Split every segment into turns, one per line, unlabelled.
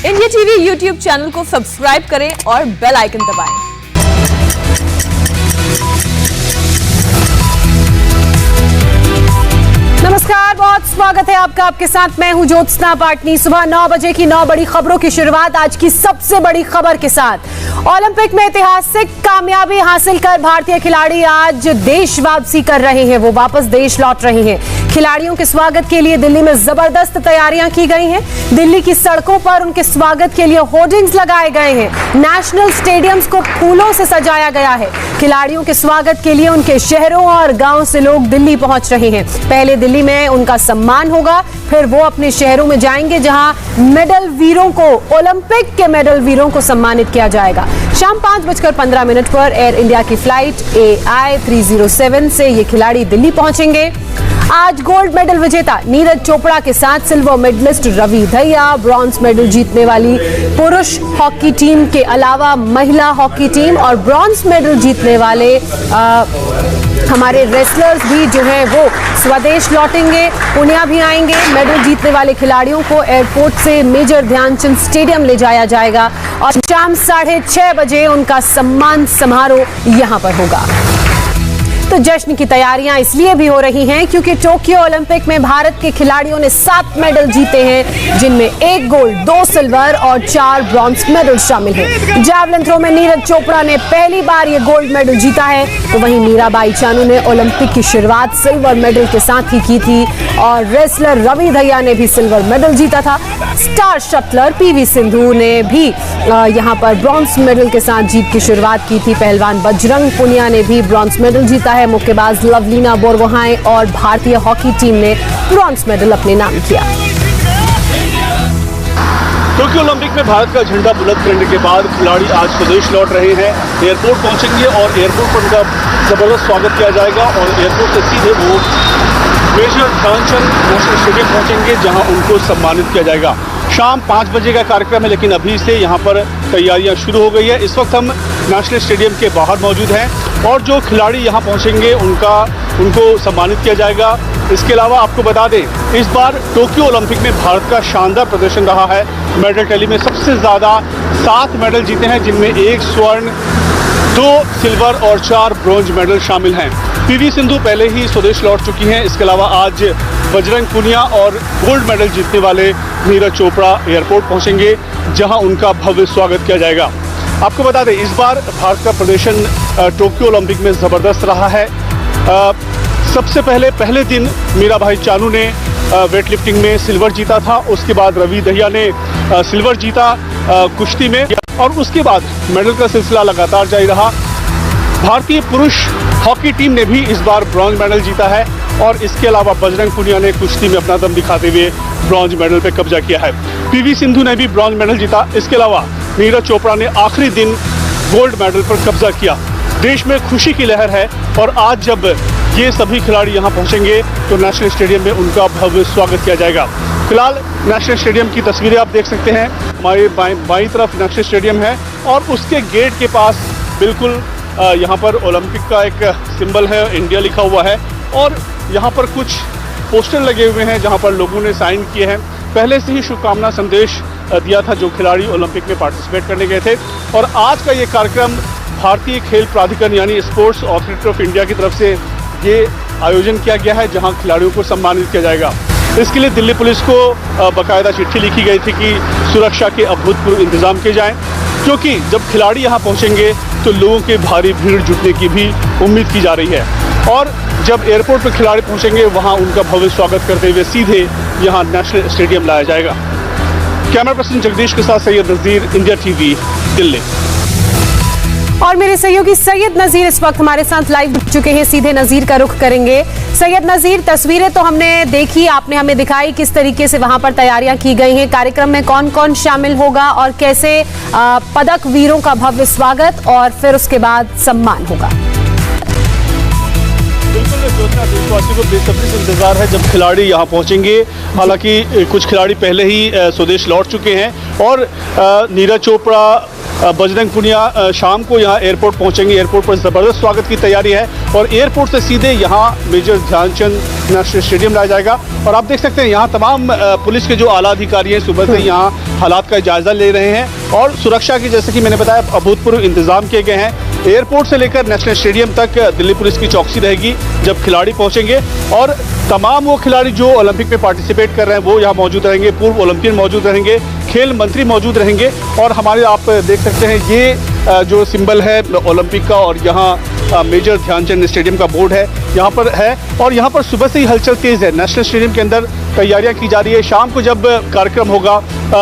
India TV YouTube channel को subscribe करें और बेल आइकन दबाएं।
नमस्कार, बहुत स्वागत है आपका। आपके साथ मैं हूं ज्योत्सना पाटनी। सुबह 9 बजे की 9 बड़ी खबरों की शुरुआत आज की सबसे बड़ी खबर के साथ। ओलंपिक में ऐतिहासिक कामयाबी हासिल कर भारतीय खिलाड़ी आज देश वापसी कर रहे हैं। वो वापस देश लौट रहे हैं। खिलाड़ियों के स्वागत के लिए दिल्ली में जबरदस्त तैयारियां की गई हैं। दिल्ली की सड़कों पर उनके स्वागत के लिए होर्डिंग्स लगाए गए हैं। नेशनल स्टेडियम्स को फूलों से सजाया गया है। खिलाड़ियों के स्वागत के लिए उनके शहरों और गांव से लोग दिल्ली पहुंच रहे हैं। पहले दिल्ली में उनका सम्मान होगा, फिर वो अपने शहरों में जाएंगे जहां मेडल वीरों को, ओलंपिक के मेडल वीरों को सम्मानित किया जाएगा। शाम 5:15 पर एयर इंडिया की फ्लाइट AI 307 से ये खिलाड़ी दिल्ली पहुंचेंगे। आज गोल्ड मेडल विजेता नीरज चोपड़ा के साथ silver medallist Ravi Dahiya, bronze medal जीतने वाली पुरुष हॉकी टीम के अलावा महिला हॉकी टीम और ब्रॉन्ज मेडल जीतने वाले हमारे रेसलर्स भी जो हैं वो स्वदेश लौटेंगे। पुनिया भी आएंगे। मेडल जीतने वाले खिलाड़ियों को एयरपोर्ट से मेजर ध्यानचंद स्टेडियम ले जाया जाएगा और शाम 6:30 बजे उनका सम्मान समारोह यहां पर होगा। तो जश्न की तैयारियां इसलिए भी हो रही हैं क्योंकि टोक्यो ओलंपिक में भारत के खिलाड़ियों ने 7 मेडल जीते हैं, जिनमें 1 गोल्ड, 2 सिल्वर और 4 ब्रॉन्ज मेडल शामिल हैं। जैवलिन थ्रो में नीरज चोपड़ा ने पहली बार ये गोल्ड मेडल जीता है, तो वहीं मीराबाई चानू ने ओलंपिक की शुरुआत सिल्वर मेडल के साथ ही की थी और रेसलर रवि दहिया ने भी सिल्वर मेडल जीता था। स्टार शटलर PV सिंधु ने भी यहाँ पर ब्रॉन्ज मेडल के साथ जीत की शुरुआत की थी। पहलवान बजरंग पुनिया ने भी ब्रॉन्ज मेडल जीता है। मुक्केबाज लवलीना बोरगोहाई और भारतीय हॉकी टीम ने ब्रॉन्ज मेडल अपने नाम किया।
टोक्यो ओलंपिक में भारत का झंडा बुलंद करने के बाद खिलाड़ी आज स्वदेश लौट रहे हैं। एयरपोर्ट पहुंचेंगे और एयरपोर्ट पर उनका जबरदस्त स्वागत किया जाएगा और एयरपोर्ट से सीधे वो मेजर ध्यानचंद नेशनल स्टेडियम पहुंचेंगे जहां उनको सम्मानित किया जाएगा। शाम 5 बजे का कार्यक्रम है, लेकिन अभी से यहाँ पर तैयारियां शुरू हो गई है। इस वक्त हम नेशनल स्टेडियम के बाहर मौजूद हैं और जो खिलाड़ी यहाँ पहुँचेंगे उनको सम्मानित किया जाएगा। इसके अलावा आपको बता दें, इस बार टोक्यो ओलंपिक में भारत का शानदार प्रदर्शन रहा है। मेडल टैली में सबसे ज़्यादा 7 मेडल जीते हैं, जिनमें 1 स्वर्ण, 2 सिल्वर और 4 ब्रॉन्ज मेडल शामिल हैं। PV सिंधु पहले ही स्वदेश लौट चुकी हैं। इसके अलावा आज बजरंग पुनिया और गोल्ड मेडल जीतने वाले नीरज चोपड़ा एयरपोर्ट पहुंचेंगे जहां उनका भव्य स्वागत किया जाएगा। आपको बता दें, इस बार भारत का प्रदर्शन टोक्यो ओलंपिक में ज़बरदस्त रहा है। सबसे पहले दिन मीराबाई चानू ने वेट लिफ्टिंग में सिल्वर जीता था। उसके बाद रवि दहिया ने सिल्वर जीता कुश्ती में और उसके बाद मेडल का सिलसिला लगातार जारी रहा। भारतीय पुरुष हॉकी टीम ने भी इस बार ब्रॉन्ज मेडल जीता है और इसके अलावा बजरंग पुनिया ने कुश्ती में अपना दम दिखाते हुए ब्रॉन्ज मेडल पे कब्जा किया है। PV सिंधु ने भी ब्रॉन्ज मेडल जीता। इसके अलावा नीरज चोपड़ा ने आखिरी दिन गोल्ड मेडल पर कब्जा किया। देश में खुशी की लहर है और आज जब ये सभी खिलाड़ी यहाँ पहुँचेंगे तो नेशनल स्टेडियम में उनका भव्य स्वागत किया जाएगा। फिलहाल नेशनल स्टेडियम की तस्वीरें आप देख सकते हैं। हमारे बाईं तरफ नेशनल स्टेडियम है और उसके गेट के पास बिल्कुल यहाँ पर ओलंपिक का एक सिंबल है, इंडिया लिखा हुआ है और यहाँ पर कुछ पोस्टर लगे हुए हैं जहाँ पर लोगों ने साइन किए हैं। पहले से ही शुभकामना संदेश दिया था जो खिलाड़ी ओलंपिक में पार्टिसिपेट करने गए थे और आज का ये कार्यक्रम भारतीय खेल प्राधिकरण यानी स्पोर्ट्स अथॉरिटी ऑफ इंडिया की तरफ से ये आयोजन किया गया है जहाँ खिलाड़ियों को सम्मानित किया जाएगा। इसके लिए दिल्ली पुलिस को बाकायदा चिट्ठी लिखी गई थी कि सुरक्षा के अभूतपूर्व इंतजाम किए जाएं, क्योंकि जब खिलाड़ी यहाँ पहुँचेंगे तो लोगों के भारी भीड़ जुटने की भी उम्मीद की जा रही है और जब एयरपोर्ट पर खिलाड़ी पहुँचेंगे वहाँ उनका भव्य स्वागत करते हुए सीधे यहाँ नेशनल स्टेडियम लाया जाएगा। कैमरा पर्सन जगदीश के साथ सैयद नज़ीर, इंडिया टीवी, दिल्ली।
और मेरे सहयोगी सैयद नज़ीर इस वक्त हमारे साथ लाइव जुड़ चुके हैं। सीधे नज़ीर का रुख करेंगे। सैयद नज़ीर, तस्वीरें तो हमने देखी, आपने हमें दिखाई किस तरीके से वहां पर तैयारियां की गई हैं। कार्यक्रम में कौन कौन शामिल होगा और कैसे पदक वीरों का भव्य स्वागत और फिर उसके बाद सम्मान होगा।
बिल्कुल देशवासियों को बेसब्री से इंतजार है जब खिलाड़ी यहाँ पहुँचेंगे। हालांकि कुछ खिलाड़ी पहले ही स्वदेश लौट चुके हैं और नीरज चोपड़ा बजरंग पुनिया शाम को यहाँ एयरपोर्ट पहुँचेंगे। एयरपोर्ट पर ज़बरदस्त स्वागत की तैयारी है और एयरपोर्ट से सीधे यहाँ मेजर ध्यानचंद नेशनल स्टेडियम लाया जाएगा। और आप देख सकते हैं यहाँ तमाम पुलिस के जो आला अधिकारी हैं सुबह से यहाँ हालात का जायजा ले रहे हैं और सुरक्षा की, जैसे कि मैंने बताया, अभूतपूर्व इंतजाम किए गए हैं। एयरपोर्ट से लेकर नेशनल स्टेडियम तक दिल्ली पुलिस की चौकसी रहेगी जब खिलाड़ी पहुंचेंगे और तमाम वो खिलाड़ी जो ओलंपिक में पार्टिसिपेट कर रहे हैं वो यहाँ मौजूद रहेंगे। पूर्व ओलंपियन मौजूद रहेंगे, खेल मंत्री मौजूद रहेंगे और हमारे, आप देख सकते हैं ये जो सिंबल है ओलंपिक का और यहाँ मेजर ध्यानचंद स्टेडियम का बोर्ड है यहाँ पर है और यहाँ पर सुबह से ही हलचल तेज है। नेशनल स्टेडियम के अंदर तैयारियां की जा रही है। शाम को जब कार्यक्रम होगा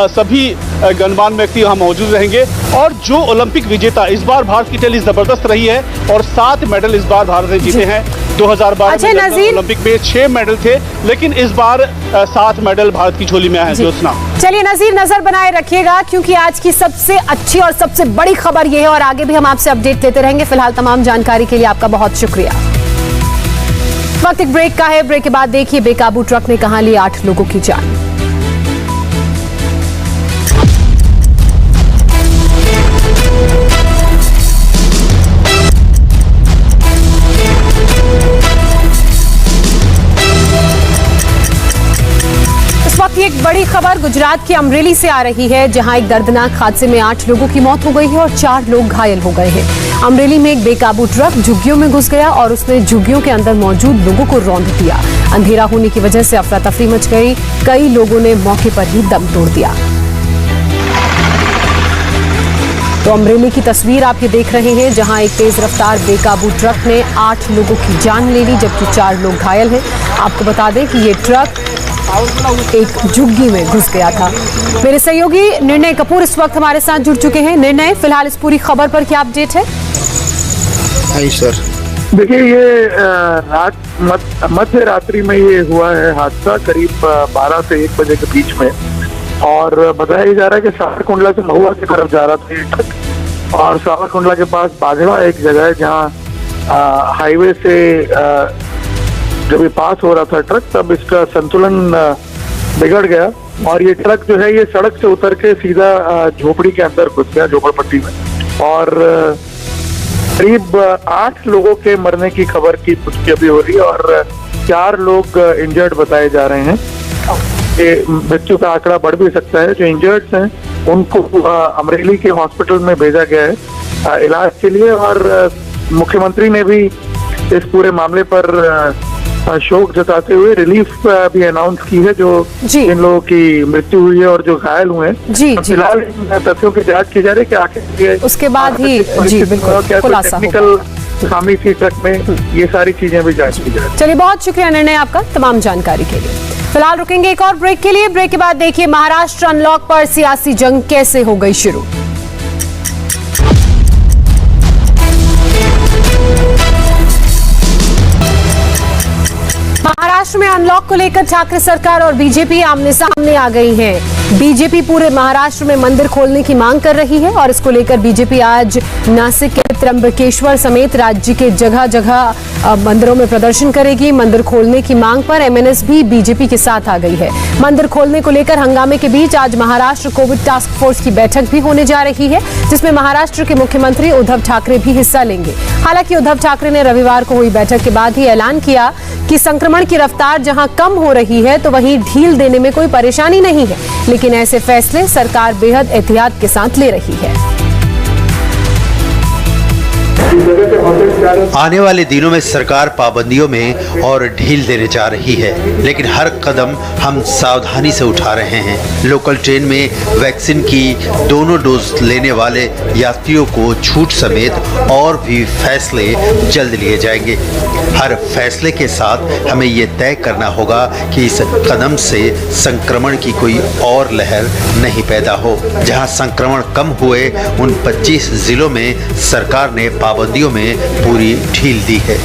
सभी गणमान्य व्यक्ति यहाँ मौजूद रहेंगे और जो ओलंपिक विजेता, इस बार भारत की टैली जबरदस्त रही है और 7 मेडल इस बार भारत ने जीते हैं। 2012 में लंदन ओलंपिक में 6 मेडल थे, लेकिन इस बार 7 मेडल भारत की झोली में आए हैं। ज्योत्सना,
चलिए नजीर, नजर बनाए रखिएगा क्योंकि आज की सबसे अच्छी और सबसे बड़ी खबर ये है और आगे भी हम आपसे अपडेट देते रहेंगे। फिलहाल तमाम जानकारी के लिए आपका बहुत शुक्रिया। वक्त एक ब्रेक का है। ब्रेक के बाद देखिए बेकाबू ट्रक ने कहां ली 8 लोगों की जान। एक बड़ी खबर गुजरात के अमरेली से आ रही है, जहां एक दर्दनाक हादसे में 8 लोगों की मौत हो गई है और 4 लोग घायल हो गए हैं। अमरेली में एक बेकाबू ट्रक झुग्गियों में घुस गया और उसने झुग्गियों के अंदर मौजूद लोगों को रौंद दिया। अंधेरा होने की वजह से अफरा तफरी मच गई। कई लोगों ने मौके पर ही दम तोड़ दिया। तो अमरेली की तस्वीर आप ये देख रहे हैं, जहां एक तेज रफ्तार बेकाबू ट्रक ने 8 लोगों की जान ले ली जबकि 4 लोग घायल हैं। आपको बता दें कि ये ट्रक एक झुग्गी में घुस गया था। मेरे सहयोगी निर्णय कपूर इस वक्त हमारे साथ जुड़ चुके हैं। निर्णय, फिलहाल इस पूरी खबर पर क्या अपडेट है?
सर, देखिए ये रात मध्य रात्रि में ये हुआ है हादसा, करीब 12 से 1 बजे के बीच में। और बताया जा रहा है कि सावरकुंडला से महुआ की तरफ जा रहा था ये ट्रक और सावरकुंडला के पास बाजड़ा एक जगह है जहाँ हाईवे से जब ये पास हो रहा था ट्रक, तब इसका संतुलन बिगड़ गया और ये ट्रक जो है ये सड़क से उतर के सीधा झोपड़ी के अंदर घुस गया, झोपड़पट्टी में। और करीब 8 लोगों के मरने की खबर की पुष्टि अभी हो रही है और 4 लोग इंजर्ड बताए जा रहे हैं। ये मृत्यु का आंकड़ा बढ़ भी सकता है। जो इंजर्ड्स हैं उनको अमरेली के हॉस्पिटल में भेजा गया है इलाज के लिए और मुख्यमंत्री ने भी इस पूरे मामले पर शोक जताते हुए रिलीफ भी अनाउंस की है जो इन लोगों की मृत्यु हुई है और जो घायल हुए हैं। फिलहाल तथ्यों की जांच की जा रही है कि आखिर
उसके बाद ही
टेक्निकल खामी थी ट्रक में, ये सारी चीजें भी जांच की जाए।
चलिए, बहुत शुक्रिया निर्णय आपका तमाम जानकारी के लिए। फिलहाल रुकेंगे एक और ब्रेक के लिए। ब्रेक के बाद देखिए महाराष्ट्र अनलॉक पर सियासी जंग कैसे हो गई शुरू। महाराष्ट्र में अनलॉक को लेकर ठाकरे सरकार और बीजेपी आमने सामने आ गई है। बीजेपी पूरे महाराष्ट्र में मंदिर खोलने की मांग कर रही है और इसको लेकर बीजेपी आज नासिक के त्र्यंबकेश्वर समेत राज्य के जगह जगह मंदिरों में प्रदर्शन करेगी। मंदिर खोलने की मांग पर एमएनएस भी बीजेपी के साथ आ गई है। मंदिर खोलने को लेकर हंगामे के बीच आज महाराष्ट्र कोविड टास्क फोर्स की बैठक भी होने जा रही है, जिसमें महाराष्ट्र के मुख्यमंत्री उद्धव ठाकरे भी हिस्सा लेंगे। हालांकि उद्धव ठाकरे ने रविवार को हुई बैठक के बाद ही ऐलान किया कि संक्रमण की रफ्तार जहां कम हो रही है तो वहीं ढील देने में कोई परेशानी नहीं है, लेकिन ऐसे फैसले सरकार बेहद एहतियात के साथ ले रही है।
आने वाले दिनों में सरकार पाबंदियों में और ढील देने जा रही है, लेकिन हर कदम हम सावधानी से उठा रहे हैं। लोकल ट्रेन में वैक्सीन की दोनों डोज लेने वाले यात्रियों को छूट समेत और भी फैसले जल्द लिए जाएंगे। हर फैसले के साथ हमें ये तय करना होगा कि इस कदम से संक्रमण की कोई और लहर नहीं पैदा हो। जहां संक्रमण कम हुए उन 25 जिलों में सरकार ने पाबंदियों में पूरी ढील दी है।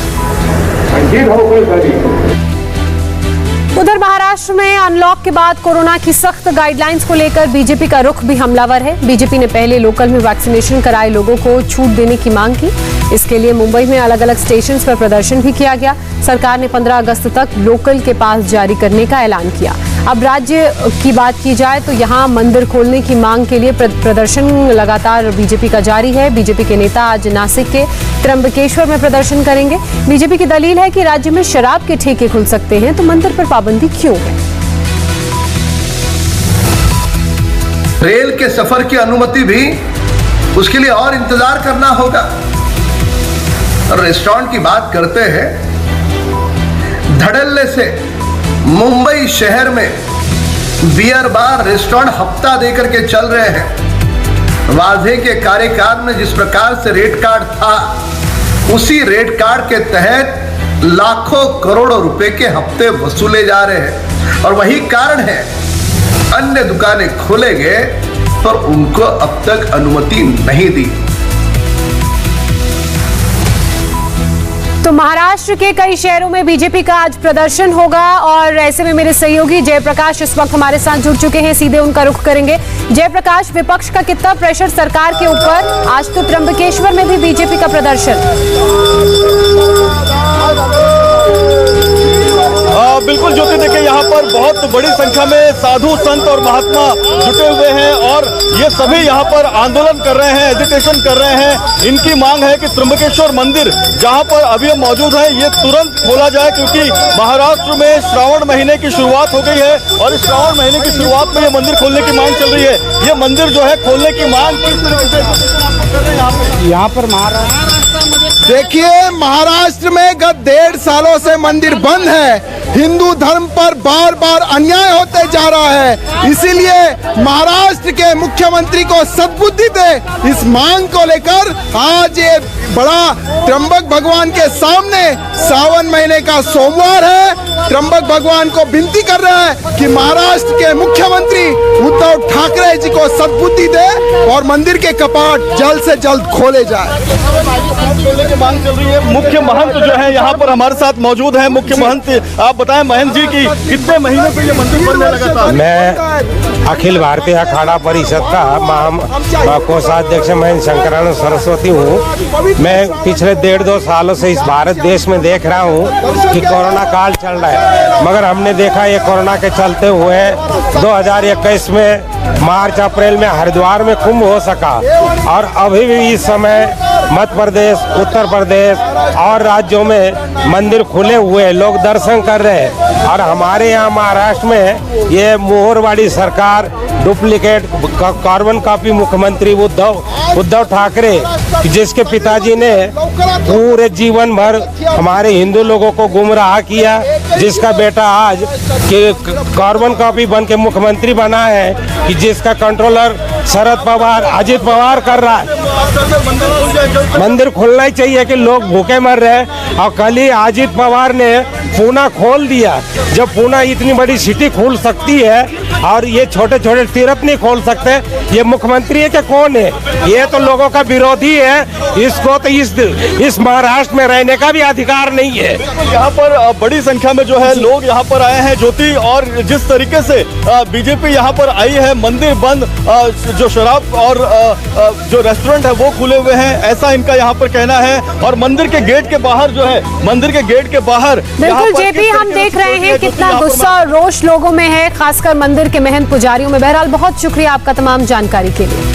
उधर महाराष्ट्र में अनलॉक के बाद कोरोना की सख्त गाइडलाइंस को लेकर बीजेपी का रुख भी हमलावर है। बीजेपी ने पहले लोकल में वैक्सीनेशन कराए लोगों को छूट देने की मांग की। इसके लिए मुंबई में अलग अलग स्टेशंस पर प्रदर्शन भी किया गया। सरकार ने 15 अगस्त तक लोकल के पास जारी करने का ऐलान किया। अब राज्य की बात की जाए तो यहाँ मंदिर खोलने की मांग के लिए प्रदर्शन लगातार बीजेपी का जारी है। बीजेपी के नेता आज नासिक के त्र्यंबकेश्वर में प्रदर्शन करेंगे। बीजेपी की दलील है कि राज्य में शराब के ठेके खुल सकते हैं तो मंदिर पर पाबंदी क्यों है।
रेल के सफर की अनुमति भी उसके लिए और इंतजार करना होगा। और रेस्टोरेंट की बात करते हैं, धड़ल्ले से मुंबई शहर में बियर बार रेस्टोरेंट हफ्ता देकर के चल रहे हैं। वाजे के कार्यकाल में जिस प्रकार से रेट कार्ड था, उसी रेट कार्ड के तहत लाखों करोड़ों रुपए के हफ्ते वसूले जा रहे हैं। और वही कारण है अन्य दुकानें खोलेंगे पर उनको अब तक अनुमति नहीं दी।
तो महाराष्ट्र के कई शहरों में बीजेपी का आज प्रदर्शन होगा और ऐसे में मेरे सहयोगी जयप्रकाश इस वक्त हमारे साथ जुड़ चुके हैं। सीधे उनका रुख करेंगे। जयप्रकाश, विपक्ष का कितना प्रेशर सरकार के ऊपर? आज तो त्र्यंबकेश्वर में भी बीजेपी का प्रदर्शन।
बिल्कुल ज्योति, देखिए यहाँ पर बहुत बड़ी संख्या में साधु संत और महात्मा जुटे हुए हैं और ये सभी यहाँ पर आंदोलन कर रहे हैं, एजिटेशन कर रहे हैं। इनकी मांग है कि त्र्यंबकेश्वर मंदिर जहाँ पर अभी हम मौजूद हैं ये तुरंत खोला जाए, क्योंकि महाराष्ट्र में श्रावण महीने की शुरुआत हो गई है और इस श्रावण महीने की शुरुआत में ये मंदिर खोलने की मांग चल रही है। ये मंदिर जो है खोलने की मांग किस तरीके से
यहाँ पर देखिए, महाराष्ट्र में गत 1.5 सालों से मंदिर बंद है। हिंदू धर्म पर बार बार अन्याय होते जा रहा है। इसीलिए महाराष्ट्र के मुख्यमंत्री को सद्बुद्धि दे। इस मांग को लेकर आज ये बड़ा त्र्यंबक भगवान के सामने सावन महीने का सोमवार है। त्र्यंबक भगवान को विनती कर रहा है कि महाराष्ट्र के मुख्यमंत्री उद्धव ठाकरे जी को सद्बुद्धि दे और मंदिर के कपाट जल्द से जल्द खोले जाए।
मांग चल रही है। मुख्य महंत जो है यहाँ पर हमारे साथ मौजूद है। मुख्य महंत, आप बताएं महंत जी की कितने महीने से ये मंदिर बनने लगा था?
मैं अखिल भारतीय अखाड़ा परिषद का कोषाध्यक्ष महंत शंकरानंद सरस्वती हूँ। मैं पिछले 1.5-2 सालों से इस भारत देश में देख रहा हूँ कि कोरोना काल चल रहा है, मगर हमने देखा ये कोरोना के चलते हुए 2021 में मार्च अप्रैल में हरिद्वार में कुंभ हो सका और अभी भी इस समय मध्य प्रदेश, उत्तर प्रदेश और राज्यों में मंदिर खुले हुए, लोग दर्शन कर रहे हैं। और हमारे यहाँ महाराष्ट्र में ये मोहरवाड़ी सरकार डुप्लीकेट कार्बन कॉपी मुख्यमंत्री उद्धव ठाकरे, जिसके पिताजी ने पूरे जीवन भर हमारे हिंदू लोगों को गुमराह किया, जिसका बेटा आज कार्बन कॉपी बन के मुख्यमंत्री बना है, कि जिसका कंट्रोलर शरद पवार, अजित पवार कर रहा है। मंदिर खुलना ही चाहिए कि लोग भूखे मर रहे हैं। और कल ही अजित पवार ने पूना खोल दिया। जब पूना इतनी बड़ी सिटी खोल सकती है और ये छोटे छोटे तीर्थ नहीं खोल सकते, ये मुख्यमंत्री है कि कौन है? ये तो लोगों का विरोधी है। इसको तो इस महाराष्ट्र में रहने का भी अधिकार नहीं है।
यहाँ पर बड़ी संख्या में जो है लोग यहाँ पर आए हैं ज्योति, और जिस तरीके से बीजेपी यहाँ पर आई है, मंदिर बंद, जो शराब और जो रेस्टोरेंट है वो खुले हुए हैं, ऐसा इनका यहाँ पर कहना है। और मंदिर के गेट के बाहर जो है, मंदिर के गेट के बाहर
बिल्कुल जेपी, हम देख रहे हैं कितना गुस्सा और रोष लोगों में है, खासकर मंदिर के महंत पुजारियों में। बहरहाल बहुत शुक्रिया आपका तमाम जानकारी के लिए।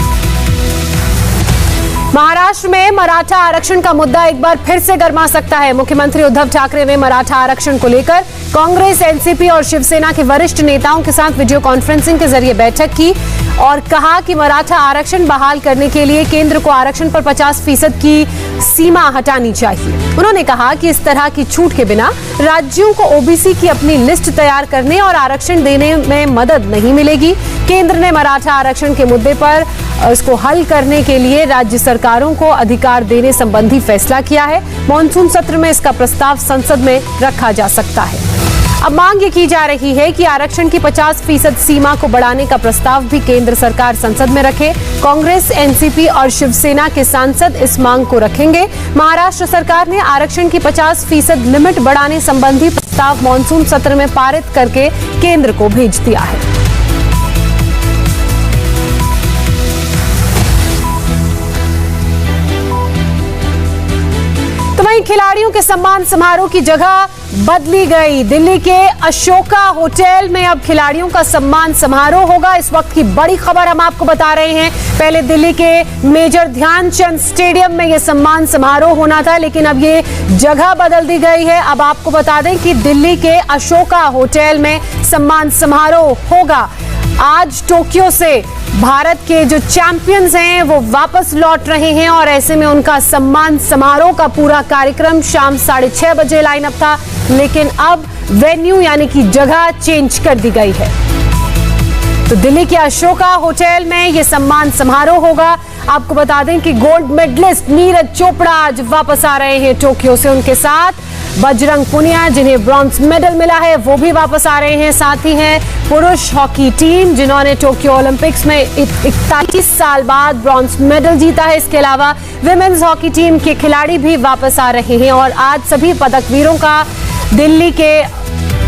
महाराष्ट्र में मराठा आरक्षण का मुद्दा एक बार फिर से गर्मा सकता है। मुख्यमंत्री उद्धव ठाकरे ने मराठा आरक्षण को लेकर कांग्रेस, एनसीपी और शिवसेना के वरिष्ठ नेताओं के साथ वीडियो कॉन्फ्रेंसिंग के जरिए बैठक की और कहा कि मराठा आरक्षण बहाल करने के लिए केंद्र को आरक्षण पर 50% की सीमा हटानी चाहिए। उन्होंने कहा कि इस तरह की छूट के बिना राज्यों को ओबीसी की अपनी लिस्ट तैयार करने और आरक्षण देने में मदद नहीं मिलेगी। केंद्र ने मराठा आरक्षण के मुद्दे पर इसको हल करने के लिए राज्य सरकारों को अधिकार देने संबंधी फैसला किया है। मॉनसून सत्र में इसका प्रस्ताव संसद में रखा जा सकता है। अब मांग ये की जा रही है कि आरक्षण की 50% सीमा को बढ़ाने का प्रस्ताव भी केंद्र सरकार संसद में रखे। कांग्रेस, एनसीपी और शिवसेना के सांसद इस मांग को रखेंगे। महाराष्ट्र सरकार ने आरक्षण की 50% लिमिट बढ़ाने संबंधी प्रस्ताव मॉनसून सत्र में पारित करके केंद्र को भेज दिया है। खिलाड़ियों के सम्मान समारोह की जगह बदली गई। दिल्ली के अशोका होटल में अब खिलाड़ियों का सम्मान समारोह होगा। इस वक्त की बड़ी खबर हम आपको बता रहे हैं। पहले दिल्ली के मेजर ध्यानचंद स्टेडियम में यह सम्मान समारोह होना था, लेकिन अब ये जगह बदल दी गई है। अब आपको बता दें कि दिल्ली के अशोका होटल में सम्मान समारोह होगा। आज टोक्यो से भारत के जो चैंपियंस हैं वो वापस लौट रहे हैं और ऐसे में उनका सम्मान समारोह का पूरा कार्यक्रम शाम 6:30 बजे लाइनअप था, लेकिन अब वेन्यू यानी कि जगह चेंज कर दी गई है। तो दिल्ली के अशोका होटल में ये सम्मान समारोह होगा। आपको बता दें कि गोल्ड मेडलिस्ट नीरज चोपड़ा आज वापस आ रहे हैं टोक्यो से। उनके साथ बजरंग पुनिया, जिन्हें ब्रॉन्ज मेडल मिला है, वो भी वापस आ रहे हैं। साथ ही है पुरुष हॉकी टीम, जिन्होंने टोक्यो ओलंपिक्स में 41 साल बाद ब्रॉन्ज मेडल जीता है। इसके अलावा विमेन्स हॉकी टीम के खिलाड़ी भी वापस आ रहे हैं और आज सभी पदकवीरों का दिल्ली के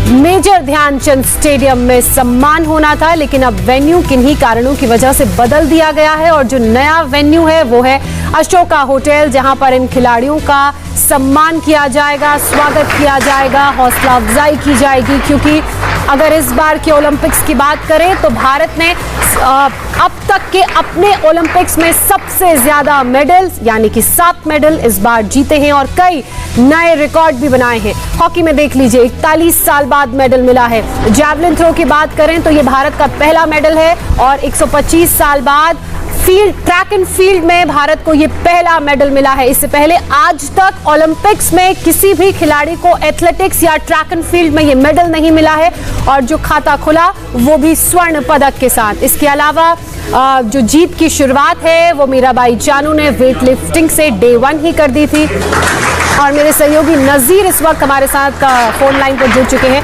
मेजर ध्यानचंद स्टेडियम में सम्मान होना था, लेकिन अब वेन्यू किन्हीं कारणों की वजह से बदल दिया गया है और जो नया वेन्यू है वो है अशोका होटल, जहां पर इन खिलाड़ियों का सम्मान किया जाएगा, स्वागत किया जाएगा, हौसला अफजाई की जाएगी। क्योंकि अगर इस बार के ओलंपिक्स की बात करें तो भारत ने अब तक के अपने ओलंपिक्स में सबसे ज्यादा मेडल्स यानी कि 7 मेडल इस बार जीते हैं और कई नए रिकॉर्ड भी बनाए हैं। हॉकी में देख लीजिए, 41 साल बाद मेडल मिला है। जैवलिन थ्रो की बात करें तो ये भारत का पहला मेडल है और 125 साल बाद ट्रैक एंड फील्ड में भारत को ये पहला मेडल मिला है। इससे पहले आज तक ओलंपिक्स में किसी भी खिलाड़ी को एथलेटिक्स या ट्रैक एंड फील्ड में ये मेडल नहीं मिला है और जो खाता खुला वो भी स्वर्ण पदक के साथ। इसके अलावा जो जीत की शुरुआत है वो मीराबाई चानू ने वेट लिफ्टिंग से डे 1 ही कर दी थी। और मेरे सहयोगी नजीर इस वक्त हमारे साथ फोन लाइन पर जुड़ चुके हैं।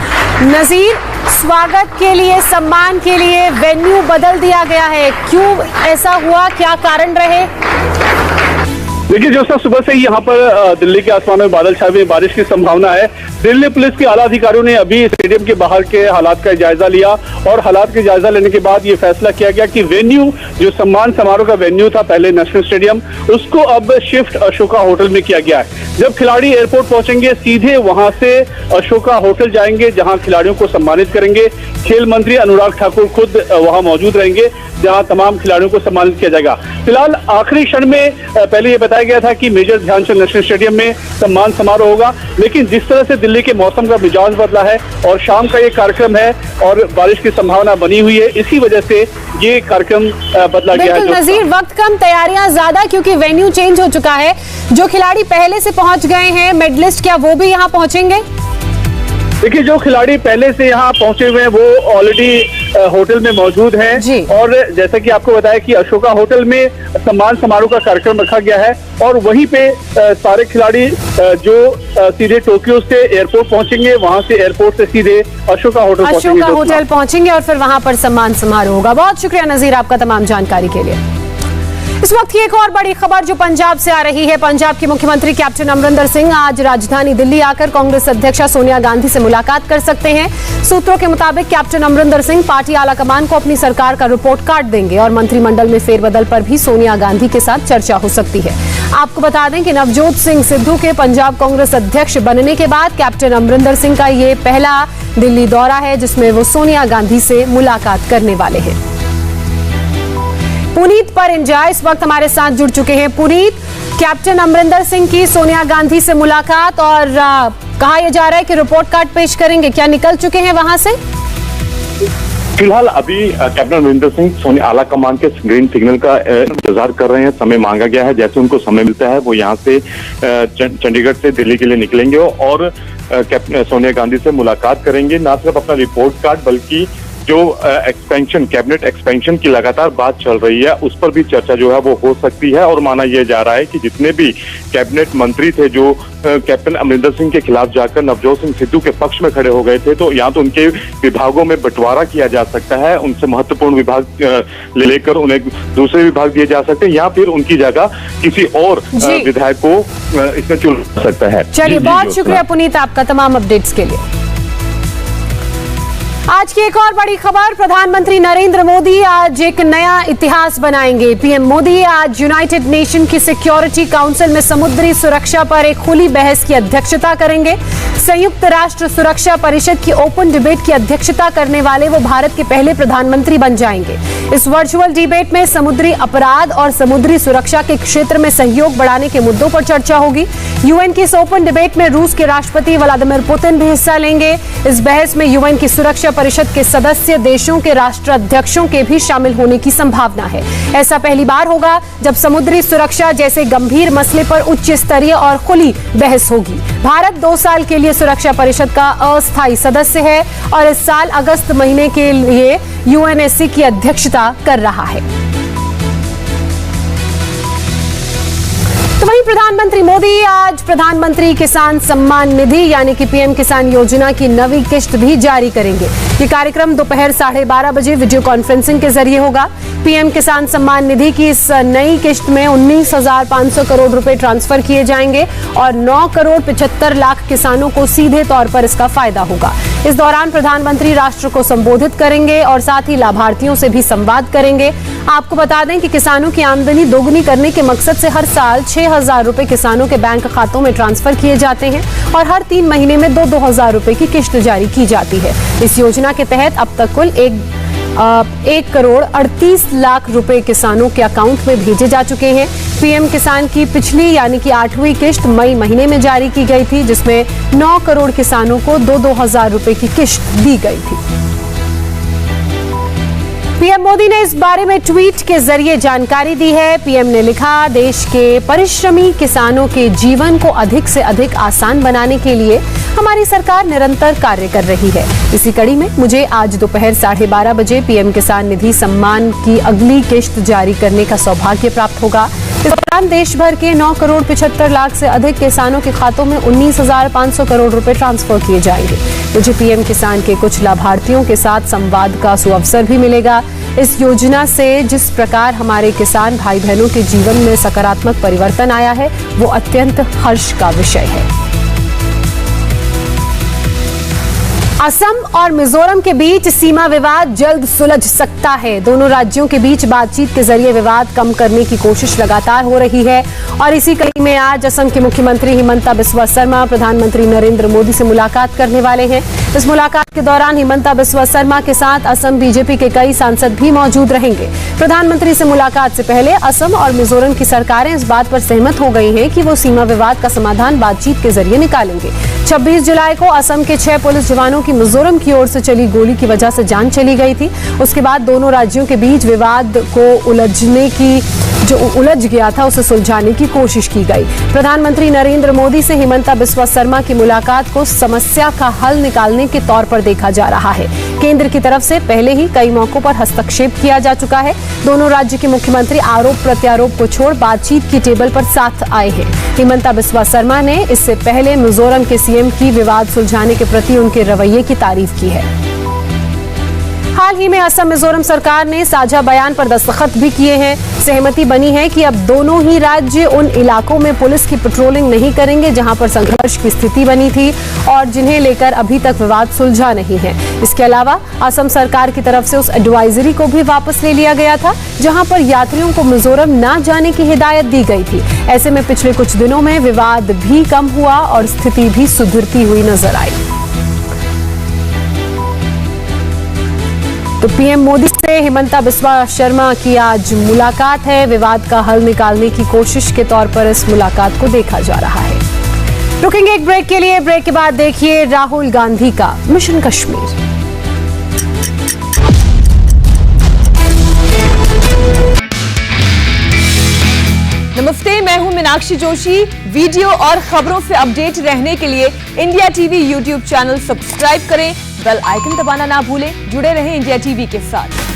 नजीर, स्वागत के लिए, सम्मान के लिए वेन्यू बदल दिया गया है, क्यों ऐसा हुआ, क्या कारण रहे?
देखिए, जो सुबह से ही यहाँ पर दिल्ली के आसमान में बादल छाए हुए, बारिश की संभावना है। दिल्ली पुलिस के आला अधिकारियों ने अभी स्टेडियम के बाहर के हालात का जायजा लिया और हालात का जायजा लेने के बाद ये फैसला किया गया कि वेन्यू, जो सम्मान समारोह का वेन्यू था पहले नेशनल स्टेडियम, उसको अब शिफ्ट अशोका होटल में किया गया है। जब खिलाड़ी एयरपोर्ट पहुंचेंगे सीधे वहां से अशोका होटल जाएंगे, जहां खिलाड़ियों को सम्मानित करेंगे। खेल मंत्री अनुराग ठाकुर खुद वहां मौजूद रहेंगे, जहां तमाम खिलाड़ियों को सम्मानित किया जाएगा। फिलहाल आखिरी क्षण में पहले ये बताया गया था कि मेजर ध्यानचंद नेशनल स्टेडियम में सम्मान समारोह होगा, लेकिन जिस तरह से दिल्ली के मौसम का मिजाज बदला है और शाम का ये कार्यक्रम है और बारिश की संभावना बनी हुई है, इसी वजह से ये कार्यक्रम बदला गया है।
नजीर, वक्त कम, तैयारियां ज्यादा, क्योंकि वेन्यू चेंज हो चुका है। जो खिलाड़ी पहले से पहुंच गए हैं मेडलिस्ट, क्या वो भी यहाँ पहुंचेंगे?
देखिए, जो खिलाड़ी पहले से यहाँ पहुंचे हुए हैं वो ऑलरेडी होटल में मौजूद हैं और जैसा कि आपको बताया कि अशोका होटल में सम्मान समारोह का कार्यक्रम रखा गया है और वहीं पे सारे खिलाड़ी जो सीधे टोक्यो से एयरपोर्ट पहुंचेंगे, वहां से एयरपोर्ट से सीधे अशोका होटल
पहुंचेंगे और फिर वहां पर सम्मान समारोह होगा। बहुत शुक्रिया नजीर आपका तमाम जानकारी के लिए। इस वक्त की एक और बड़ी खबर जो पंजाब से आ रही है। पंजाब के मुख्यमंत्री कैप्टन अमरिंदर सिंह आज राजधानी दिल्ली आकर कांग्रेस अध्यक्षा सोनिया गांधी से मुलाकात कर सकते हैं। सूत्रों के मुताबिक कैप्टन अमरिंदर सिंह पार्टी आलाकमान को अपनी सरकार का रिपोर्ट कार्ड देंगे और मंत्रिमंडल में फेरबदल पर भी सोनिया गांधी के साथ चर्चा हो सकती है। आपको बता दें कि नवजोत सिंह सिद्धू के पंजाब कांग्रेस अध्यक्ष बनने के बाद कैप्टन अमरिंदर सिंह का ये पहला दिल्ली दौरा है जिसमें वो सोनिया गांधी से मुलाकात करने वाले हैं। पुनीत परिंजा इस वक्त हमारे साथ जुड़ चुके हैं। पुनीत, कैप्टन अमरिंदर सिंह की सोनिया गांधी से मुलाकात और कहा यह जा रहा है कि रिपोर्ट कार्ड पेश करेंगे, क्या निकल चुके हैं वहां से?
फिलहाल अभी कैप्टन अमरिंदर सिंह सोनिया आला कमान के ग्रीन सिग्नल का इंतजार कर रहे हैं। समय मांगा गया है, जैसे उनको समय मिलता है वो यहाँ से चंडीगढ़ से दिल्ली के लिए निकलेंगे और कैप्टन सोनिया गांधी से मुलाकात करेंगे। न सिर्फ अपना रिपोर्ट कार्ड बल्कि जो एक्सपेंशन, कैबिनेट एक्सपेंशन की लगातार बात चल रही है उस पर भी चर्चा जो है वो हो सकती है। और माना यह जा रहा है कि जितने भी कैबिनेट मंत्री थे जो कैप्टन अमरिंदर सिंह के खिलाफ जाकर नवजोत सिंह सिद्धू के पक्ष में खड़े हो गए थे, तो यहाँ तो उनके विभागों में बंटवारा किया जा सकता है, उनसे महत्वपूर्ण विभाग लेकर उन्हें दूसरे विभाग दिए जा सकते हैं या फिर उनकी जगह किसी और विधायक को इसमें चुन सकता है।
चलिए, बहुत शुक्रिया पुनीत आपका तमाम अपडेट्स के लिए। आज की एक और बड़ी खबर, प्रधानमंत्री नरेंद्र मोदी आज एक नया इतिहास बनाएंगे। पीएम मोदी आज यूनाइटेड नेशन की सिक्योरिटी काउंसिल में समुद्री सुरक्षा पर एक खुली बहस की अध्यक्षता करेंगे। संयुक्त राष्ट्र सुरक्षा परिषद की ओपन डिबेट की अध्यक्षता करने वाले वो भारत के पहले प्रधानमंत्री बन जाएंगे। इस वर्चुअल डिबेट में समुद्री अपराध और समुद्री सुरक्षा के क्षेत्र में सहयोग बढ़ाने के मुद्दों पर चर्चा होगी। यूएन की इस ओपन डिबेट में रूस के राष्ट्रपति व्लादिमीर पुतिन भी हिस्सा लेंगे। इस बहस में यूएन की सुरक्षा परिषद के सदस्य देशों के राष्ट्राध्यक्षों के भी शामिल होने की संभावना है। ऐसा पहली बार होगा जब समुद्री सुरक्षा जैसे गंभीर मसले पर उच्च स्तरीय और खुली बहस होगी। भारत 2 साल के लिए सुरक्षा परिषद का अस्थायी सदस्य है और इस साल अगस्त महीने के लिए यूएनएससी की अध्यक्षता कर रहा है। तो वहीं प्रधानमंत्री मोदी आज प्रधानमंत्री किसान सम्मान निधि यानी कि पीएम किसान योजना की नवी किश्त भी जारी करेंगे। ये कार्यक्रम दोपहर 12:30 बजे वीडियो कॉन्फ्रेंसिंग के जरिए होगा। पीएम किसान सम्मान निधि की इस नई किश्त में 19,500 करोड़ रुपए ट्रांसफर किए जाएंगे और 9 करोड़ 75 लाख किसानों को सीधे तौर पर इसका फायदा होगा। इस दौरान प्रधानमंत्री राष्ट्र को संबोधित करेंगे और साथ ही लाभार्थियों से भी संवाद करेंगे। आपको बता दें कि किसानों की आमदनी दोगुनी करने के मकसद से हर साल 6,000 रुपए किसानों के बैंक खातों में ट्रांसफर किए जाते हैं और हर 3 महीने में 2,000 रुपए की किश्त जारी की जाती है। इस योजना के तहत अब तक कुल 1 करोड़ 38 लाख रुपए किसानों के अकाउंट में भेजे जा चुके हैं। पीएम किसान की पिछली यानी कि 8वीं किश्त मई महीने में जारी की गई थी, जिसमें 9 करोड़ किसानों को 2,000 रुपए की किश्त दी गई थी। पीएम मोदी ने इस बारे में ट्वीट के जरिए जानकारी दी है। पीएम ने लिखा, देश के परिश्रमी किसानों के जीवन को अधिक से अधिक आसान बनाने के लिए हमारी सरकार निरंतर कार्य कर रही है। इसी कड़ी में मुझे आज दोपहर 12:30 बजे पीएम किसान निधि सम्मान की अगली किश्त जारी करने का सौभाग्य प्राप्त होगा। इस दौरान देश भर के 9 करोड़ 75 लाख से अधिक किसानों के खातों में 19,500 करोड़ रुपए ट्रांसफर किए जाएंगे। मुझे पीएम किसान के कुछ लाभार्थियों के साथ संवाद का सुअवसर भी मिलेगा। इस योजना से जिस प्रकार हमारे किसान भाई बहनों के जीवन में सकारात्मक परिवर्तन आया है, वो अत्यंत हर्ष का विषय है। असम और मिजोरम के बीच सीमा विवाद जल्द सुलझ सकता है। दोनों राज्यों के बीच बातचीत के जरिए विवाद कम करने की कोशिश लगातार हो रही है और इसी कड़ी में आज असम के मुख्यमंत्री हिमंता बिस्वा शर्मा प्रधानमंत्री नरेंद्र मोदी से मुलाकात करने वाले हैं। इस मुलाकात के दौरान हिमंता बिस्वा शर्मा के साथ असम बीजेपी के कई सांसद भी मौजूद रहेंगे। प्रधानमंत्री से मुलाकात से पहले असम और मिजोरम की सरकारें इस बात पर सहमत हो गई हैं कि वो सीमा विवाद का समाधान बातचीत के जरिए निकालेंगे। 26 जुलाई को असम के 6 पुलिस जवानों की मिजोरम की ओर से चली गोली की वजह से जान चली गई थी। उसके बाद दोनों राज्यों के बीच विवाद को उलझ गया था, उसे सुलझाने की कोशिश की गई। प्रधानमंत्री नरेंद्र मोदी से हिमंता बिस्वा शर्मा की मुलाकात को समस्या का हल निकालने के तौर पर देखा जा रहा है। केंद्र की तरफ से पहले ही कई मौकों पर हस्तक्षेप किया जा चुका है। दोनों राज्य के मुख्यमंत्री आरोप प्रत्यारोप को छोड़ बातचीत की टेबल पर साथ आए हैं। हिमंता बिस्वा शर्मा ने इससे पहले मिजोरम के सीएम की विवाद सुलझाने के प्रति उनके रवैये की तारीफ की है। हाल ही में असम मिजोरम सरकार ने साझा बयान पर दस्तखत भी किए हैं। सहमति बनी है कि अब दोनों ही राज्य उन इलाकों में पुलिस की पेट्रोलिंग नहीं करेंगे जहां पर संघर्ष की स्थिति बनी थी और जिन्हें लेकर अभी तक विवाद सुलझा नहीं है। इसके अलावा असम सरकार की तरफ से उस एडवाइजरी को भी वापस ले लिया गया था जहां पर यात्रियों को मिजोरम न जाने की हिदायत दी गई थी। ऐसे में पिछले कुछ दिनों में विवाद भी कम हुआ और स्थिति भी सुधरती हुई नजर आई। तो पीएम मोदी से हिमंता बिस्वा शर्मा की आज मुलाकात है। विवाद का हल निकालने की कोशिश के तौर पर इस मुलाकात को देखा जा रहा है। रुकेंगे एक ब्रेक के लिए। ब्रेक के बाद देखिए राहुल गांधी का मिशन कश्मीर।
नमस्ते, मैं हूं मीनाक्षी जोशी। वीडियो और खबरों से अपडेट रहने के लिए India TV YouTube channel subscribe करें, बेल आइकन दबाना ना भूलें। जुड़े रहें इंडिया टीवी के साथ।